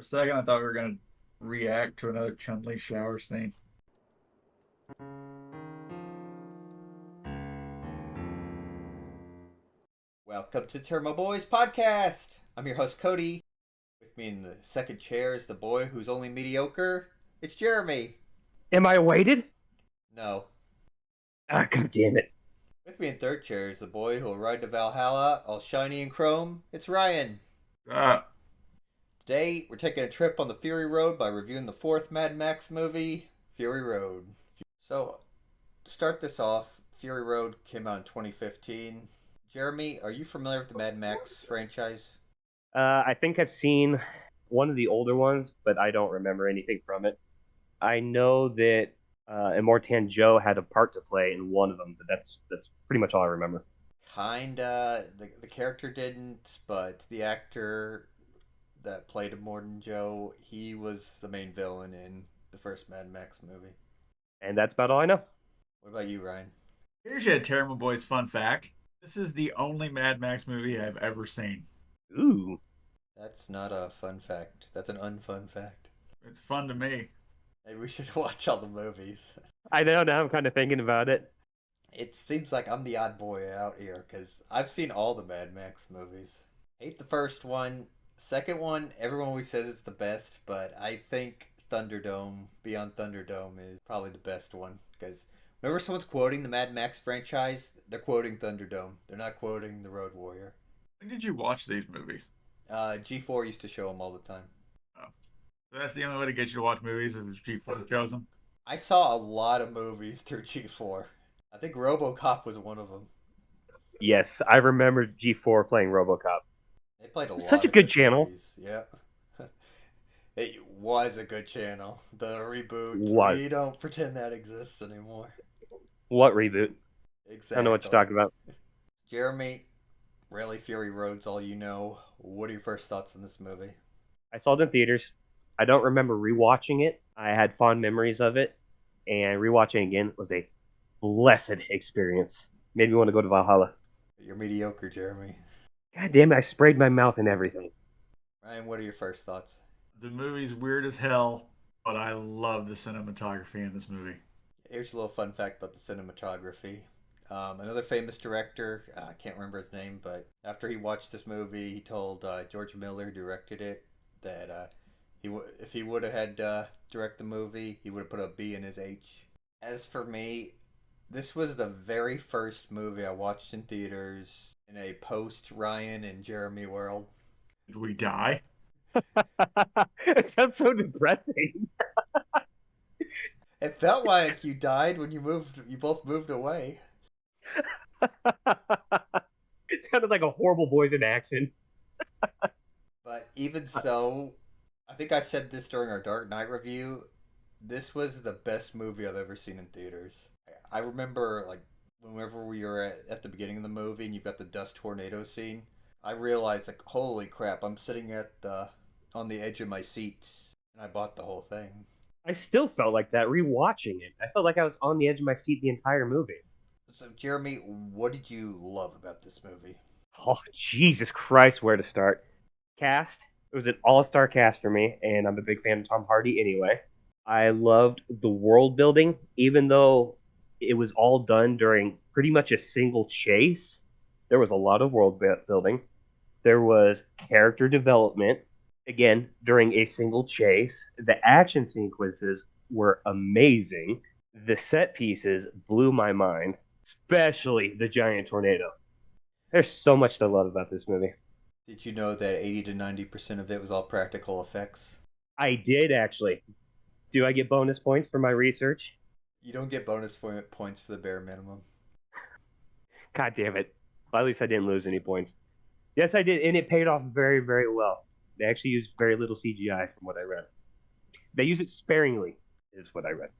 For a second, I thought we were gonna react to another Chun-Li shower scene. Welcome to Tairimo Boys podcast. I'm your host Cody. With me in the second chair is the boy who's only mediocre. It's Jeremy. Am I weighted? No. Ah, god damn it. With me in third chair is the boy who'll ride to Valhalla, all shiny and chrome. It's Ryan. Ah, Today we're taking a trip on the Fury Road by reviewing the fourth Mad Max movie, Fury Road. So, to start this off, Fury Road came out in 2015. Jeremy, are you familiar with the Mad Max franchise? I think I've seen one of the older ones, but I don't remember anything from it. I know that Immortan Joe had a part to play in one of them, but that's pretty much all I remember. Kinda. The character didn't, but the actor that played Immortan Joe, he was the main villain in the first Mad Max movie. And that's about all I know. What about you, Ryan? here's your Terrible Boys fun fact. This is the only Mad Max movie I've ever seen. Ooh. That's not a fun fact. That's an unfun fact. It's fun to me. Maybe we should watch all the movies. I know now I'm kind of thinking about it. It seems like I'm the odd boy out here because I've seen all the Mad Max movies. Hate the first one. Second one, everyone always says it's the best, but I think Thunderdome, Beyond Thunderdome, is probably the best one because whenever someone's quoting the Mad Max franchise, they're quoting Thunderdome. They're not quoting the Road Warrior. When did you watch these movies? G4 used to show them all the time. Oh, so that's the only way to get you to watch movies is if G4 shows them. I saw a lot of movies through G4. I think RoboCop was one of them. Yes, I remember G4 playing RoboCop. They played a lot Such a of good channel. movies. Yeah. It was a good channel. The reboot. What? We don't pretend that exists anymore. What reboot? Exactly. I don't know what you're talking about. Jeremy, Rally Fury Road's all you know. What are your first thoughts on this movie? I saw it in theaters. I don't remember rewatching it. I had fond memories of it, and rewatching again was a blessed experience. Made me want to go to Valhalla. You're mediocre, Jeremy. God damn it, I sprayed my mouth and everything. Ryan, what are your first thoughts? The movie's weird as hell, but I love the cinematography in this movie. Here's a little fun fact about the cinematography. Another famous director, I can't remember his name, but after he watched this movie, he told George Miller, who directed it, that if he would have had direct the movie, he would have put a B in his H. As for me, this was the very first movie I watched in theaters in a post Ryan and Jeremy world. Did we die? It sounds so depressing. It felt like you died when you moved. You both moved away. It sounded like a horrible boys in action. But even so, I think I said this during our Dark Knight review. This was the best movie I've ever seen in theaters. I remember, like, whenever we were at the beginning of the movie and you've got the dust tornado scene, I realized, like, holy crap, I'm sitting on the edge of my seat, and I bought the whole thing. I still felt like that rewatching it. I felt like I was on the edge of my seat the entire movie. So, Jeremy, what did you love about this movie? Oh, Jesus Christ, where to start? Cast. It was an all-star cast for me, and I'm a big fan of Tom Hardy anyway. I loved the world building, even though it was all done during pretty much a single chase. There was a lot of world building. There was character development, again, during a single chase. The action sequences were amazing. The set pieces blew my mind, especially the giant tornado. There's so much to love about this movie. Did you know that 80 to 90% of it was all practical effects? I did actually. Do I get bonus points for my research? You don't get bonus points for the bare minimum. God damn it. Well, at least I didn't lose any points. Yes, I did, and it paid off very, very well. They actually used very little CGI from what I read. They use it sparingly, is what I read.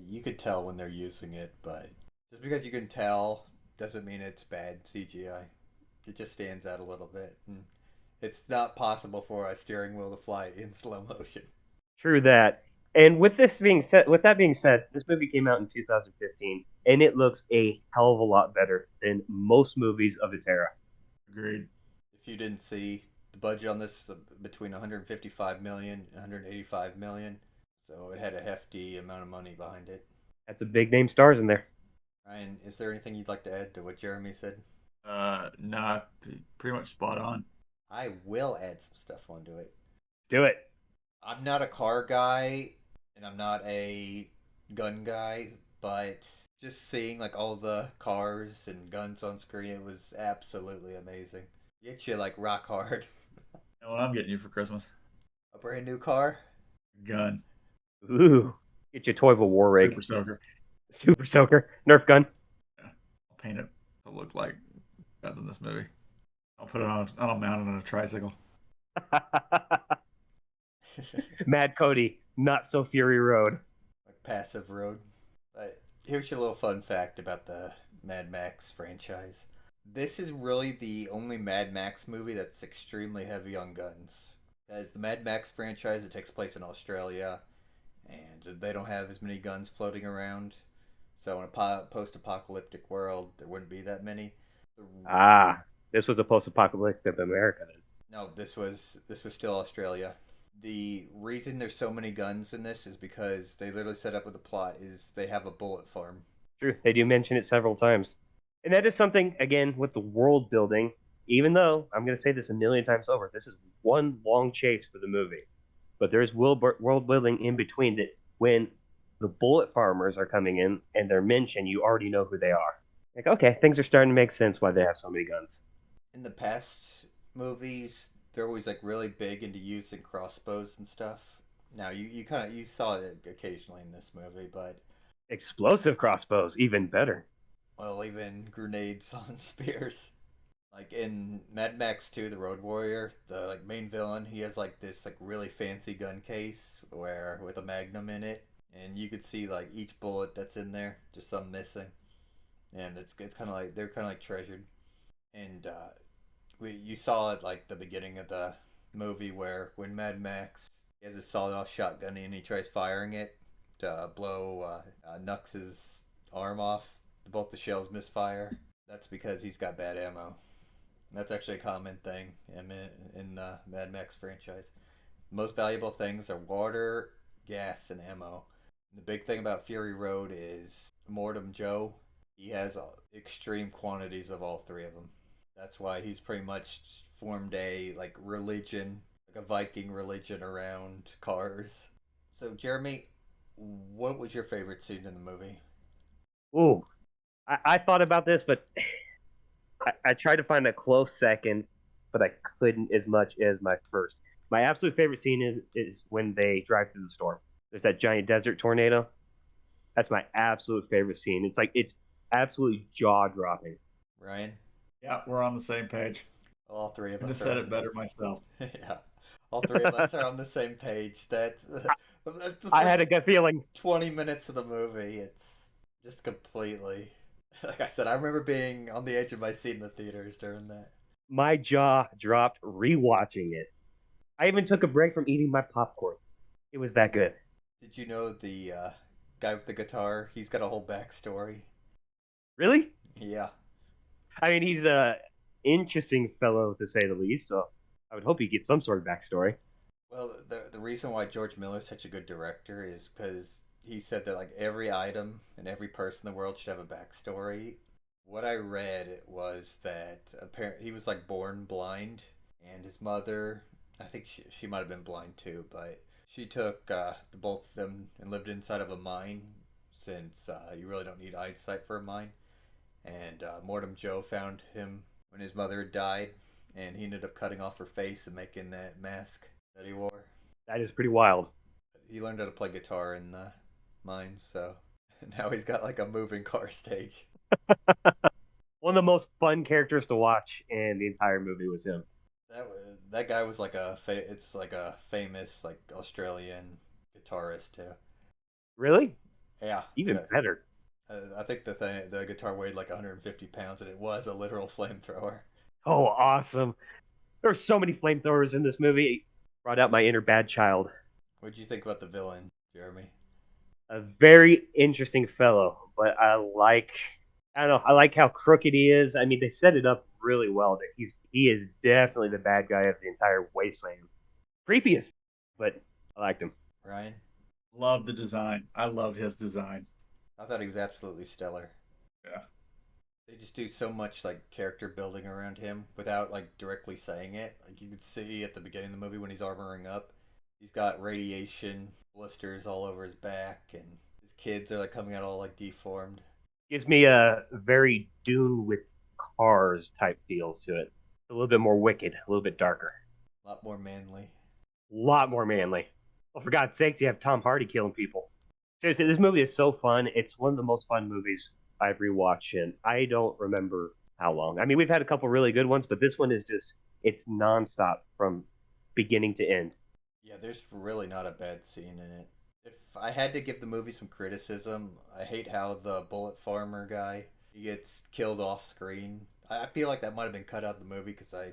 You could tell when they're using it, but just because you can tell doesn't mean it's bad CGI. It just stands out a little bit. And it's not possible for a steering wheel to fly in slow motion. True that. And with that being said, this movie came out in 2015, and it looks a hell of a lot better than most movies of its era. Agreed. If you didn't see, The budget on this is between 155 million and 185 million, so it had a hefty amount of money behind it. That's a big name stars in there. Ryan, is there anything you'd like to add to what Jeremy said? Nah, pretty much spot on. I will add some stuff onto it. Do it. I'm not a car guy and I'm not a gun guy, but just seeing like all the cars and guns on screen, it was absolutely amazing. Get you like rock hard. You know what I'm getting you for Christmas? A brand new car. Gun. Ooh. Get you a toy of a war rig. Super soaker. Super soaker. Nerf gun. Yeah. I'll paint it to look like guns in this movie. I'll put it on. I'll mount it on a tricycle. Mad Cody, not so Fury Road. Like passive road. But here's your little fun fact about the Mad Max franchise. This is really the only Mad Max movie that's extremely heavy on guns. As the Mad Max franchise, it takes place in Australia, and they don't have as many guns floating around. So in a post-apocalyptic world, there wouldn't be that many. Ah, this was a post-apocalyptic America then. No, this was still Australia. The reason there's so many guns in this is because they literally set up with the plot is they have a bullet farm. True, they do mention it several times. And that is something, again, with the world building, even though, I'm going to say this a million times over, this is one long chase for the movie. But there's world building in between that when the bullet farmers are coming in and they're mentioned, you already know who they are. Like, okay, things are starting to make sense why they have so many guns. In the past movies, they're always like really big into using crossbows and stuff. Now you kind of you saw it occasionally in this movie, but Explosive crossbows, even better. well, even grenades on spears. Like in Mad Max 2, The Road Warrior, the like main villain, he has like this like really fancy gun case where with a magnum in it, and you could see like each bullet that's in there, just some missing, and it's kind of like they're kind of like treasured. And you saw it like the beginning of the movie where when Mad Max he has a sawed-off shotgun and he tries firing it to blow Nux's arm off. Both the shells misfire. That's because he's got bad ammo. That's actually a common thing in the Mad Max franchise. The most valuable things are water, gas, and ammo. The big thing about Fury Road is Mortem Joe. He has extreme quantities of all three of them. That's why he's pretty much formed a like religion, like a Viking religion around cars. So Jeremy, what was your favorite scene in the movie? Ooh, I thought about this, but I tried to find a close second, but I couldn't as much as my first. My absolute favorite scene is when they drive through the storm. There's that giant desert tornado. That's my absolute favorite scene. It's absolutely jaw dropping. Ryan? Yeah, we're on the same page. All three of Couldn't have us said are. it better myself. Yeah, all three of us are on the same page. That's the I first had a good feeling. 20 minutes of the movie. It's just completely. Like I said, I remember being on the edge of my seat in the theaters during that. My jaw dropped rewatching it. I even took a break from eating my popcorn. It was that good. Did you know the guy with the guitar? He's got a whole backstory. Really? Yeah. I mean, he's a interesting fellow to say the least. So I would hope he gets some sort of backstory. Well, the reason why George Miller is such a good director is because he said that like every item and every person in the world should have a backstory. What I read was that apparently he was like born blind, and his mother, I think she might have been blind too, but she took the both of them and lived inside of a mine since you really don't need eyesight for a mine. And Mortem Joe found him when his mother had died, and he ended up cutting off her face and making that mask that he wore. That is pretty wild. He learned how to play guitar in the mines, so now he's got like a moving car stage. One of the most fun characters to watch in the entire movie was him. That guy was like it's like a famous like Australian guitarist too. Really? Yeah, Even better. I think the guitar weighed like 150 pounds, and it was a literal flamethrower. Oh, awesome. There's so many flamethrowers in this movie. It brought out my inner bad child. What did you think about the villain, Jeremy? A very interesting fellow, but I like how crooked he is. I mean, they set it up really well that he is definitely the bad guy of the entire Wasteland. Creepy as, but I liked him. Ryan, Love the design. I loved his design. I thought he was absolutely stellar. Yeah. They just do so much like character building around him without like directly saying it. Like you could see at the beginning of the movie when he's armoring up, he's got radiation blisters all over his back, and his kids are like coming out all like deformed. Gives me a very Dune with cars type feels to it. A little bit more wicked, a little bit darker, A lot more manly. a lot more manly. Well, for God's sakes, you have Tom Hardy killing people. Seriously, this movie is so fun. It's one of the most fun movies I've rewatched in I don't remember how long. I mean, we've had a couple really good ones, but this one is just it's nonstop from beginning to end. Yeah, there's really not a bad scene in it. If I had to give the movie some criticism, I hate how the bullet farmer guy he gets killed off screen. I feel like that might have been cut out of the movie because I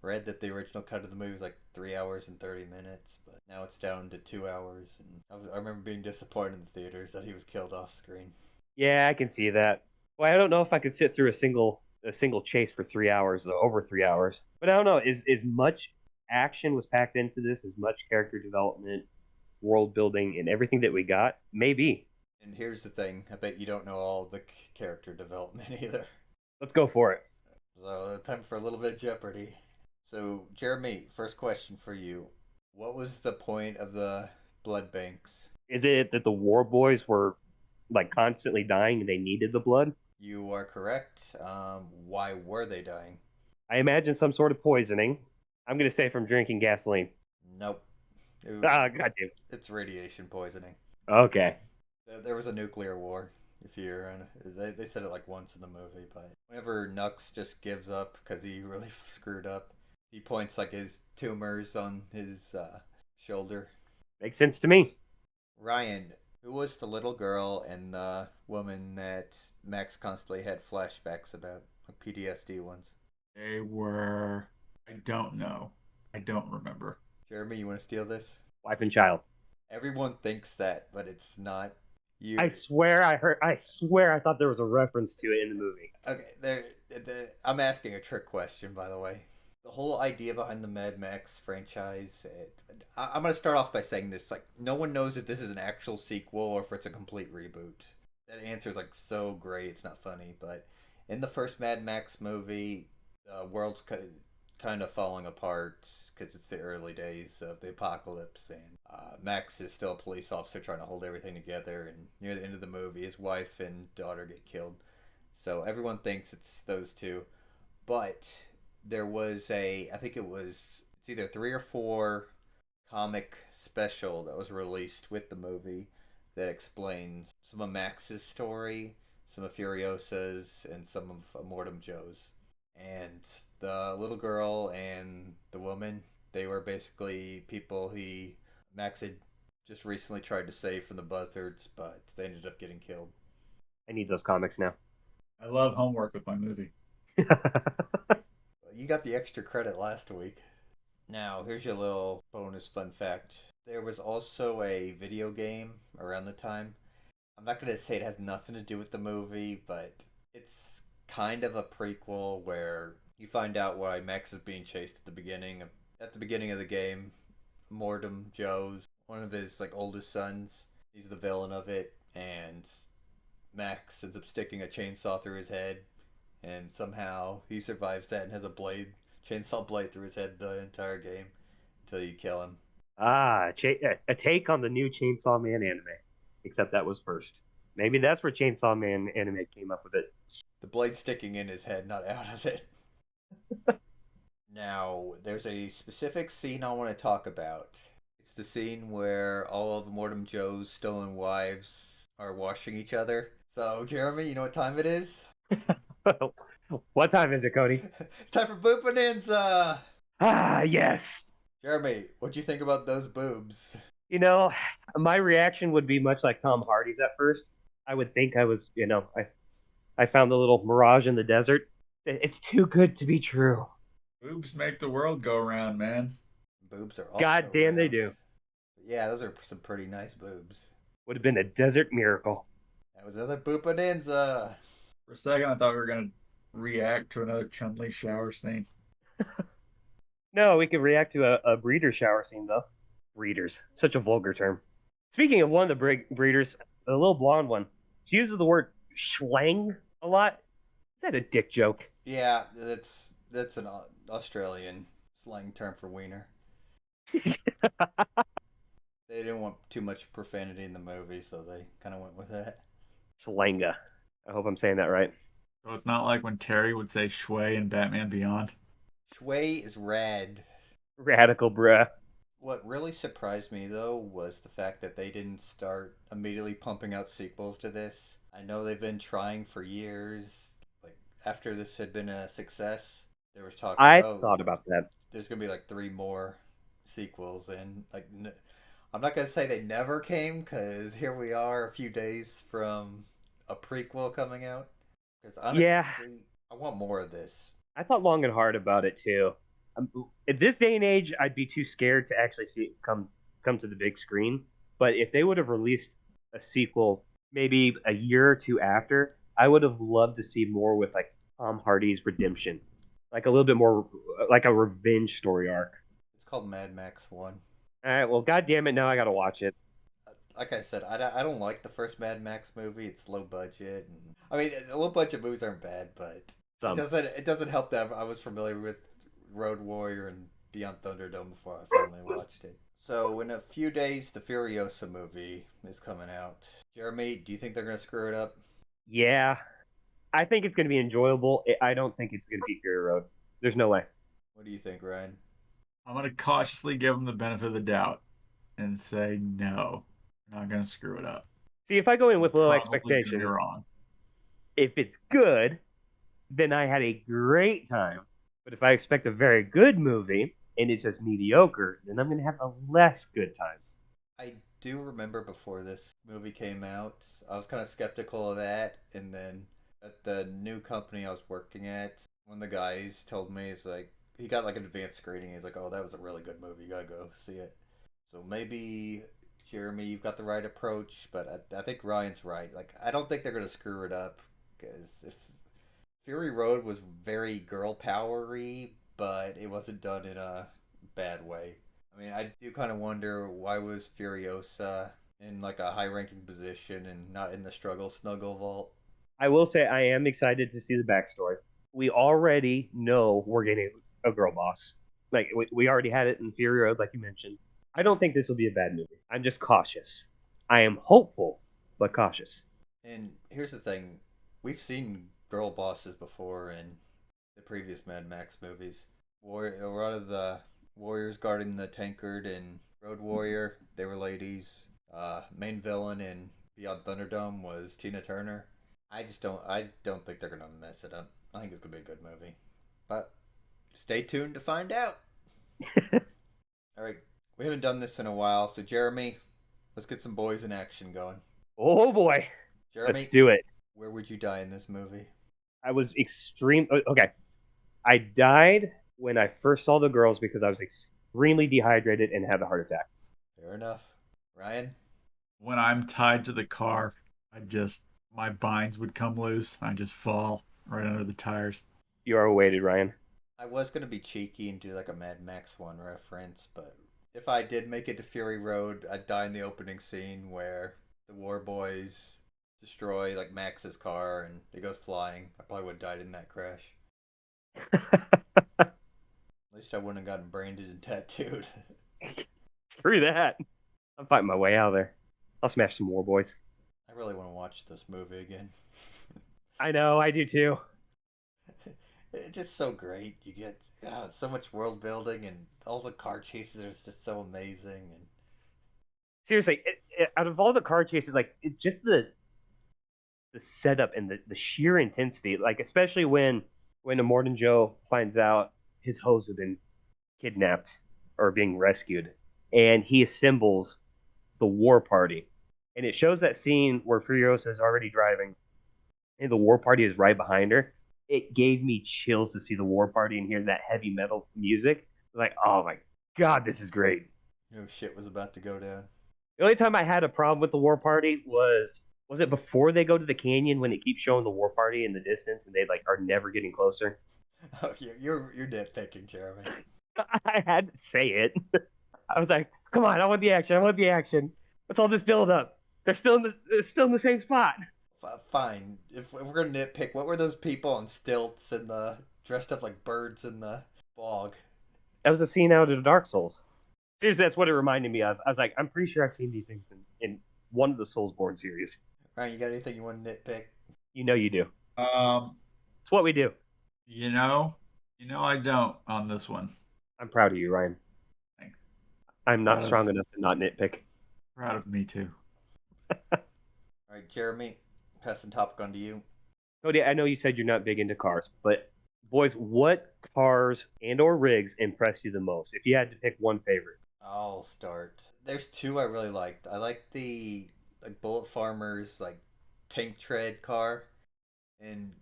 read that the original cut of the movie was like 3 hours and 30 minutes, but now it's down to 2 hours. And I remember being disappointed in the theaters that he was killed off screen. Yeah, I can see that. Well, I don't know if I could sit through a single chase for 3 hours, though, over 3 hours. But I don't know. Is much action was packed into this, as much character development, world building, and everything that we got? Maybe. And here's the thing: I bet you don't know all the character development either. Let's go for it. So time for a little bit of Jeopardy. So Jeremy, first question for you: what was the point of the blood banks? Is it that the war boys were like constantly dying and they needed the blood? You are correct. Why were they dying? I imagine some sort of poisoning. I'm gonna say from drinking gasoline. Nope. Ah, goddamn. It's radiation poisoning. Okay. There was a nuclear war. If you're on, they said it like once in the movie, but whenever Nux just gives up because he really screwed up, he points like his tumors on his shoulder. Makes sense to me. Ryan, who was the little girl and the woman that Max constantly had flashbacks about, like PTSD ones? They were. I don't know. I don't remember. Jeremy, you want to steal this? Wife and child. Everyone thinks that, but it's not. You. I swear I heard. I swear I thought there was a reference to it in the movie. Okay, I'm asking a trick question, by the way. The whole idea behind the Mad Max franchise. I'm going to start off by saying this: like, no one knows if this is an actual sequel or if it's a complete reboot. That answer is like so great, it's not funny. But in the first Mad Max movie, the world's kind of falling apart because it's the early days of the apocalypse, and Max is still a police officer trying to hold everything together. And near the end of the movie, his wife and daughter get killed. So everyone thinks it's those two, but there was I think it's either 3 or 4 comic special that was released with the movie that explains some of Max's story, some of Furiosa's, and some of Mortem Joe's. And the little girl and the woman, they were basically people Max had just recently tried to save from the buzzards, but they ended up getting killed. I need those comics now. I love homework with my movie. You got the extra credit last week. Now, here's your little bonus fun fact. There was also a video game around the time. I'm not going to say it has nothing to do with the movie, but it's kind of a prequel where you find out why Max is being chased at the beginning. At the beginning of the game, Mortem Joe's one of his like oldest sons. He's the villain of it, and Max ends up sticking a chainsaw through his head, and somehow he survives that and has a chainsaw blade through his head the entire game until you kill him. A take on the new Chainsaw Man anime, except that was first. Maybe that's where Chainsaw Man anime came up with it. The blade sticking in his head, not out of it. Now, there's a specific scene I want to talk about. It's the scene where all of Mortem Joe's stolen wives are washing each other. So, Jeremy, you know what time it is? What time is it, Cody? It's time for Boop Bonanza! Ah, yes. Jeremy, what do you think about those boobs? You know, my reaction would be much like Tom Hardy's at first. I would think I was, I found the little mirage in the desert. It's too good to be true. Boobs make the world go round, man. Boobs are also God damn, they round. do. Yeah, those are some pretty nice boobs. Would have been a desert miracle. That was another Boop Bonanza. For a second, I thought we were gonna react to another Chun-Li shower scene. No, we could react to a breeder shower scene though. Breeders, such a vulgar term. Speaking of one of the breeders, the little blonde one, she uses the word schlang a lot. Is that a dick joke? Yeah, that's an Australian slang term for wiener. They didn't want too much profanity in the movie, so they kind of went with that. Schlanga. I hope I'm saying that right. So it's not like when Terry would say Shui in Batman Beyond. Shui is rad. Radical, bruh. What really surprised me though was the fact that they didn't start immediately pumping out sequels to this. I know they've been trying for years. Like after this had been a success, there was talks like, I oh, thought about that. there's gonna be like three more sequels, and like I'm not gonna say they never came because here we are a few days from a prequel coming out. Because honestly, Yeah, I want more of this. I thought long and hard about it too. At this day and age, I'd be too scared to actually see it come to the big screen. But if they would have released a sequel, maybe a year or two after, I would have loved to see more with like Tom Hardy's redemption, like a little bit more like a revenge story arc. It's called Mad Max One. All right, well, god damn it, now I gotta watch it. Like I said, I don't like the first Mad Max movie. It's low budget, and I mean, low budget movies aren't bad, but Some. it doesn't help that I was familiar with Road Warrior and Beyond Thunderdome before I finally watched it. So in a few days, the Furiosa movie is coming out. Jeremy, do you think they're gonna screw it up? Yeah, I think it's gonna be enjoyable. I don't think it's gonna be Fury Road. There's no way. What do you think, Ryan? I'm gonna cautiously give him the benefit of the doubt and say no, we're not gonna screw it up. See, if I go in I'm with low probably gonna be expectations, wrong. if it's good, then I had a great time. But if I expect a very good movie and it's just mediocre, then I'm going to have a less good time. I do remember before this movie came out, I was kind of skeptical of that, and then at the new company I was working at, one of the guys told me, it's like, he got like an advanced screening. He's like, oh, that was a really good movie. You gotta go see it. So maybe, Jeremy, you've got the right approach, but I think Ryan's right. Like, I don't think they're gonna screw it up, because if Fury Road was very girl powery, but it wasn't done in a bad way. I mean, I do kind of wonder why was Furiosa in like a high-ranking position and not in the struggle snuggle vault. I will say I am excited to see the backstory. We already know we're getting a girl boss. Like we already had it in Fury Road, like you mentioned. I don't think this will be a bad movie. I'm just cautious. I am hopeful, but cautious. And here's the thing: we've seen girl bosses before in the previous Mad Max movies. A lot of the warriors guarding the tankard in Road Warrior, they were ladies. Main villain in Beyond Thunderdome was Tina Turner. I don't think they're gonna mess it up. I think it's gonna be a good movie, but stay tuned to find out. All right, we haven't done this in a while, so Jeremy, let's get some boys in action going. Oh boy, Jeremy, let's do it. where would you die in this movie? I was extreme. Okay, I died when I first saw the girls because I was extremely dehydrated and had a heart attack. Fair enough. Ryan? When I'm tied to the car, my binds would come loose. I just fall right under the tires. You are awaited, Ryan. I was going to be cheeky and do like a Mad Max 1 reference, but if I did make it to Fury Road, I'd die in the opening scene where the War Boys destroy like Max's car and it goes flying. I probably would have died in that crash. At least I wouldn't have gotten branded and tattooed. Screw that. I'm fighting my way out of there. I'll smash some more, boys. I really want to watch this movie again. I know, I do too. It's just so great. You get so much world building and all the car chases are just so amazing. And Seriously, out of all the car chases, like just the setup and the sheer intensity, like especially when Immortan Joe finds out his hoes have been kidnapped or being rescued, and he assembles the war party, and it shows that scene where Furiosa is already driving, and the war party is right behind her. It gave me chills to see the war party and hear that heavy metal music. Like, oh my god, this is great. shit was about to go down. The only time I had a problem with the war party was Was it before they go to the canyon when it keeps showing the war party in the distance and they like are never getting closer? Oh, you're nitpicking, Jeremy. I had to say it. I was like, "Come on, I want the action. I want the action. What's all this build up? They're still in the same spot." Fine. If we're gonna nitpick, what were those people on stilts and the dressed up like birds in the bog? That was a scene out of Dark Souls. Seriously, that's what it reminded me of. I was like, I'm pretty sure I've seen these things in one of the Soulsborne series. Ryan, you got anything you want to nitpick? You know you do. Um, It's what we do. you know, I don't on this one. I'm proud of you, Ryan. Thanks. I'm not Proud strong of enough to not nitpick. proud of me too. All right, Jeremy, passing topic on to you. Cody, I know you said you're not big into cars, but boys, what cars and or rigs impress you the most? If you had to pick one favorite. I'll start. There's two I really liked. I like the like Bullet Farmers like tank tread car. And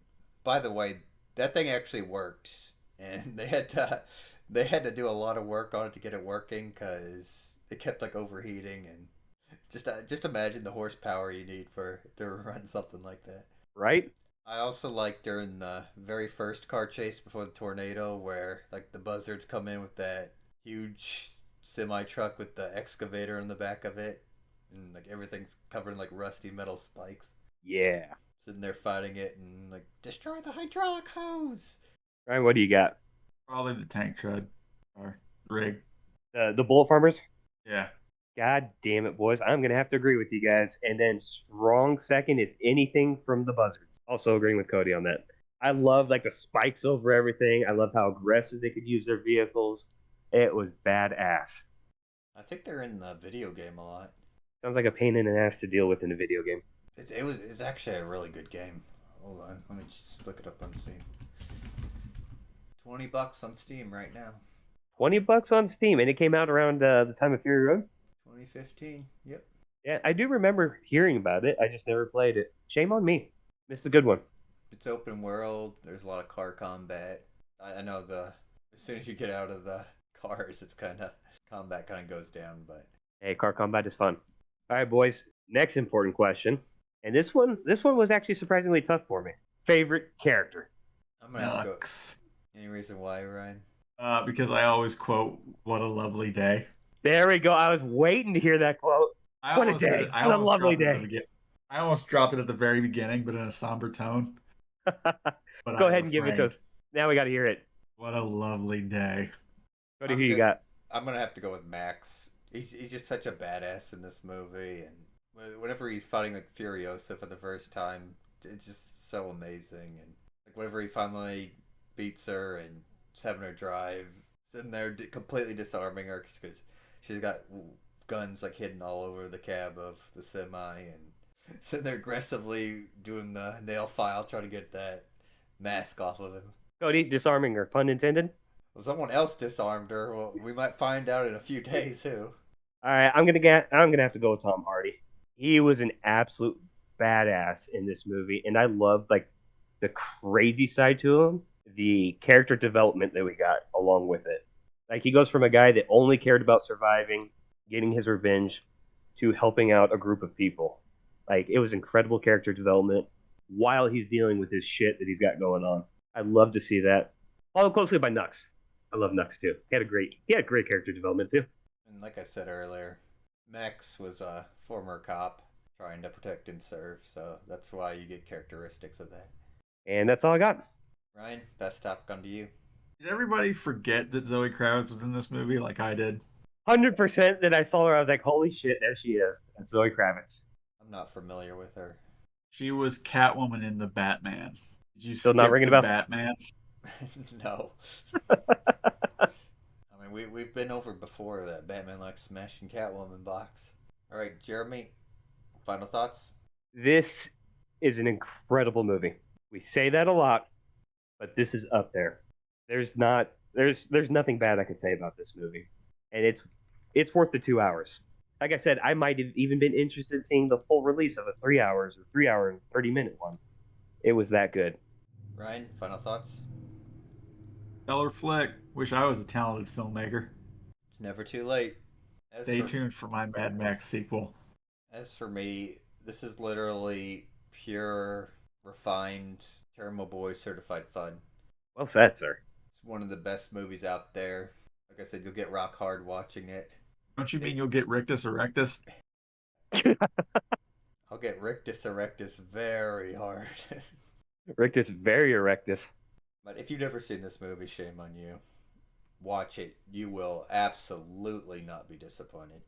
by the way, that thing actually worked, and they had to do a lot of work on it to get it working because it kept like overheating and just imagine the horsepower you need for to run something like that. Right? I also like during the very first car chase before the tornado where like the buzzards come in with that huge semi truck with the excavator in the back of it and like everything's covered in like rusty metal spikes Yeah. sitting there fighting it and like destroy the hydraulic hose. Ryan, what do you got? Probably the tank tread or rig. The Bullet Farmers? Yeah. God damn it, boys. I'm going to have to agree with you guys. And then strong second is anything from the Buzzards. Also agreeing with Cody on that. I love like the spikes over everything. I love how aggressive they could use their vehicles. It was badass. I think they're in the video game a lot. Sounds like a pain in the ass to deal with in a video game. It's actually a really good game. Hold on, let me just look it up on Steam. $20 on Steam right now. $20 on Steam, and it came out around the time of Fury Road. 2015. Yep. Yeah, I do remember hearing about it. I just never played it. Shame on me. Missed a good one. It's open world. There's a lot of car combat. I know the as soon as you get out of the cars, it's kind of combat kind of goes down. But Hey, car combat is fun. All right, boys. Next important question, and this one was actually surprisingly tough for me. Favorite character? I'm gonna have to go. Nux. Any reason why, Ryan? Because I always quote "What a lovely day." There we go. I was waiting to hear that quote. I What a almost did day. it. I What a almost lovely dropped it at the day. beginning. I almost dropped it at the very beginning, but in a somber tone. But Go I ahead and give it to us. refrained. Now we got to hear it. What a lovely day. Cody, I'm who you good. got? I'm gonna have to go with Max. He's just such a badass in this movie, and whenever he's fighting like Furiosa for the first time, it's just so amazing. And like whenever he finally beats her and just having her drive, sitting there completely disarming her because she's got guns like hidden all over the cab of the semi, and sitting there aggressively doing the nail file trying to get that mask off of him. Cody, disarming her, pun intended. Well, someone else disarmed her. Well, we might find out in a few days who. All right, I'm gonna have to go with Tom Hardy. He was an absolute badass in this movie, and I loved like the crazy side to him, the character development that we got along with it. Like he goes from a guy that only cared about surviving, getting his revenge, to helping out a group of people. Like it was incredible character development while he's dealing with his shit that he's got going on. I'd love to see that. Followed closely by Nux. I love Nux too. He had great character development too. And like I said earlier, Max was a former cop trying to protect and serve, so that's why you get characteristics of that. And that's all I got. Ryan, best topic on to you. Did everybody forget that Zoe Kravitz was in this movie like I did? 100% that I saw her, I was like, holy shit, there she is. That's Zoe Kravitz. I'm not familiar with her. She was Catwoman in the Batman. Did you Still not skip ringing the a bell? Batman? No. I mean, we've been over before that Batman likes smashing Catwoman box. All right, Jeremy, final thoughts? This is an incredible movie. We say that a lot, but this is up there. There's nothing bad I can say about this movie. And it's worth the 2 hours. Like I said, I might have even been interested in seeing the full release of a 3 hours or 3 hour and 30-minute one. It was that good. Ryan, final thoughts? Stellar flick. Wish I was a talented filmmaker. It's never too late. Stay tuned for my Mad Max sequel. As for me, This is literally pure, refined Tairimo Boy certified fun. Well said, sir. It's one of the best movies out there. Like I said, you'll get rock hard watching it. Don't you mean you'll get rictus erectus? I'll get rictus erectus very hard. Rictus very erectus. But if you've never seen this movie, shame on you. Watch it. You will absolutely not be disappointed.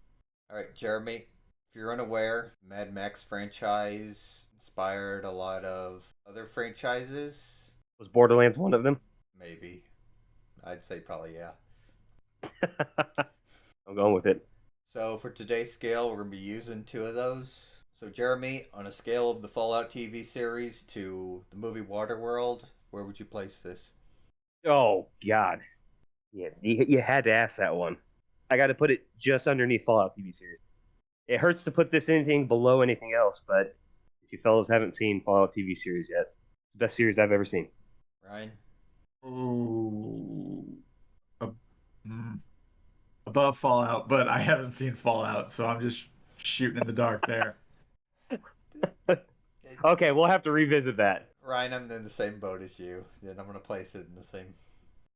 All right, Jeremy, if you're unaware, Mad Max franchise inspired a lot of other franchises. Was Borderlands one of them? Maybe. I'd say probably yeah. I'm going with it. So for today's scale, we're going to be using two of those. So Jeremy, on a scale of the Fallout TV series to the movie Waterworld, where would you place this? Oh God, yeah, you had to ask that one. I got to put it just underneath Fallout TV series. It hurts to put this anything below anything else, but if you fellas haven't seen Fallout TV series yet, it's the best series I've ever seen. Ryan? Ooh. Uh, mm, above Fallout, but I haven't seen Fallout, so I'm just shooting in the dark there. Okay, we'll have to revisit that. Ryan, I'm in the same boat as you. Then I'm going to place it in the same.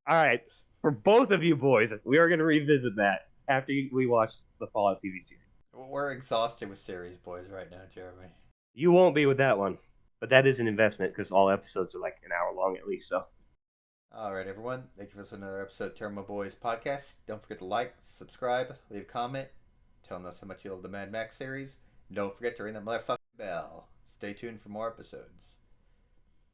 All right, for both of you boys, we are going to revisit that after we watch the Fallout TV series. We're exhausted with series boys right now, Jeremy. You won't be with that one, but that is an investment because all episodes are like an hour long at least. So, All right, everyone. Thank you for listening to another episode of Termo Boys podcast. Don't forget to like, subscribe, leave a comment, telling us how much you love the Mad Max series. And don't forget to ring that motherfucking bell. Stay tuned for more episodes.